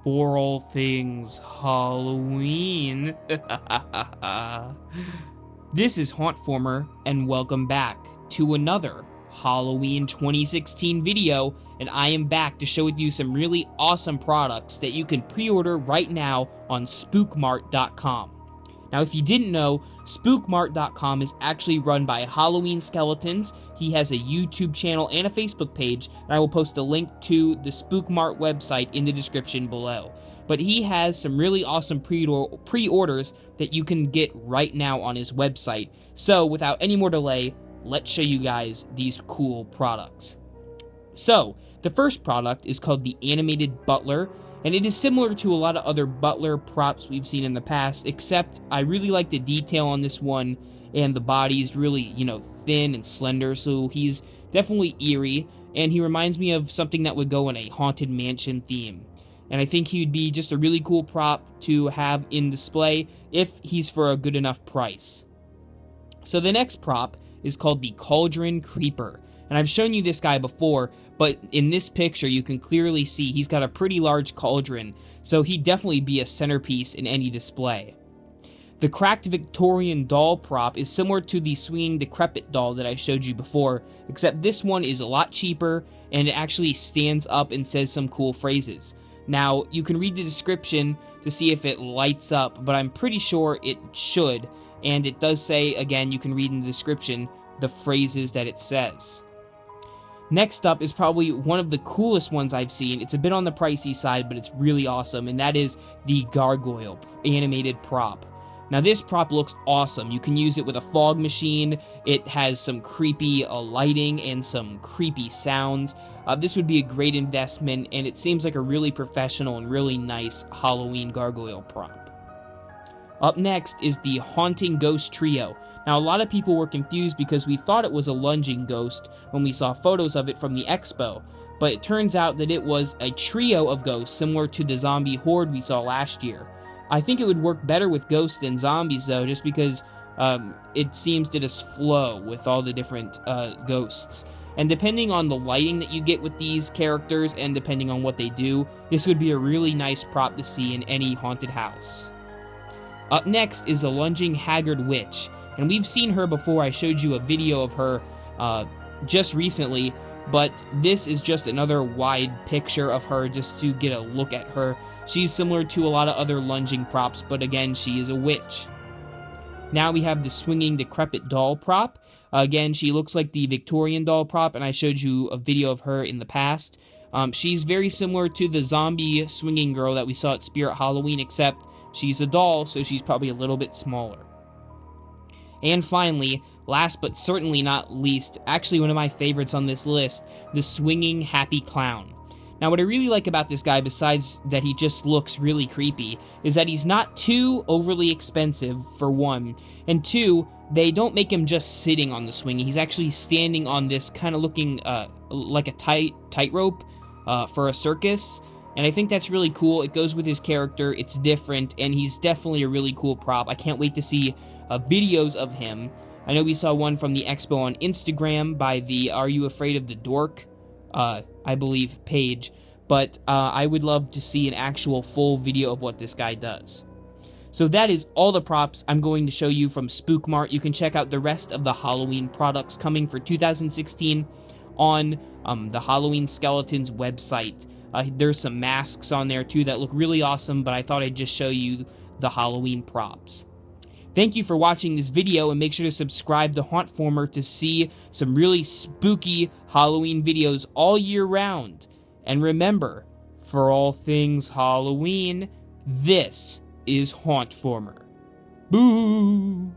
For all things Halloween. This is Hauntformer, and welcome back to another Halloween 2016 video, and I am back to show you some really awesome products that you can pre-order right now on SpookMart.com. Now, if you didn't know, SpookMart.com is actually run by Halloween Skeletons. He has a YouTube channel and a Facebook page, and I will post a link to the SpookMart website in the description below. But he has some really awesome pre-orders that you can get right now on his website. So, without any more delay, let's show you guys these cool products. So, the first product is called the Animated Butler, and it is similar to a lot of other Butler props we've seen in the past, except I really like the detail on this one, and the body is really, thin and slender, so he's definitely eerie, and he reminds me of something that would go in a Haunted Mansion theme. And I think he would be just a really cool prop to have in display if he's for a good enough price. So the next prop is called the Cauldron Creeper, and I've shown you this guy before, but in this picture you can clearly see he's got a pretty large cauldron, so he'd definitely be a centerpiece in any display. The cracked Victorian doll prop is similar to the swinging decrepit doll that I showed you before, except this one is a lot cheaper, and it actually stands up and says some cool phrases. Now, you can read the description to see if it lights up, but I'm pretty sure it should, and it does say, again, you can read in the description the phrases that it says. Next up is probably one of the coolest ones I've seen. It's a bit on the pricey side, but it's really awesome, and that is the Gargoyle Animated prop. Now, this prop looks awesome. You can use it with a fog machine. It has some creepy lighting and some creepy sounds. This would be a great investment, and it seems like a really professional and really nice Halloween gargoyle prop. Up next is the Haunting Ghost Trio. Now, a lot of people were confused because we thought it was a lunging ghost when we saw photos of it from the expo, but it turns out that it was a trio of ghosts similar to the zombie horde we saw last year. I think it would work better with ghosts than zombies, though, just because it seems to just flow with all the different ghosts. And depending on the lighting that you get with these characters and depending on what they do, this would be a really nice prop to see in any haunted house. Up next is the lunging Haggard witch, and we've seen her before. I showed you a video of her just recently, but this is just another wide picture of her just to get a look at her. She's similar to a lot of other lunging props, but again, she is a witch. Now we have the swinging decrepit doll prop. Again, she looks like the Victorian doll prop, and I showed you a video of her in the past. She's very similar to the zombie swinging girl that we saw at Spirit Halloween, except she's a doll, so she's probably a little bit smaller. And finally, last but certainly not least, actually one of my favorites on this list, the swinging happy clown. Now, what I really like about this guy, besides that he just looks really creepy, is that he's not too overly expensive, for one, and two, they don't make him just sitting on the swing. He's actually standing on this kind of looking like a tightrope for a circus, and I think that's really cool. It goes with his character, it's different, and he's definitely a really cool prop. I can't wait to see videos of him. I know we saw one from the expo on Instagram by the Are You Afraid of the Dork, I believe, page, but I would love to see an actual full video of what this guy does. So that is all the props I'm going to show you from SpookMart. You can check out the rest of the Halloween products coming for 2016 on the Halloween Skeletons website. There's some masks on there too that look really awesome, but I thought I'd just show you the Halloween props. Thank you for watching this video, and make sure to subscribe to Hauntformer to see some really spooky Halloween videos all year round. And remember, for all things Halloween, this is Hauntformer. Boo!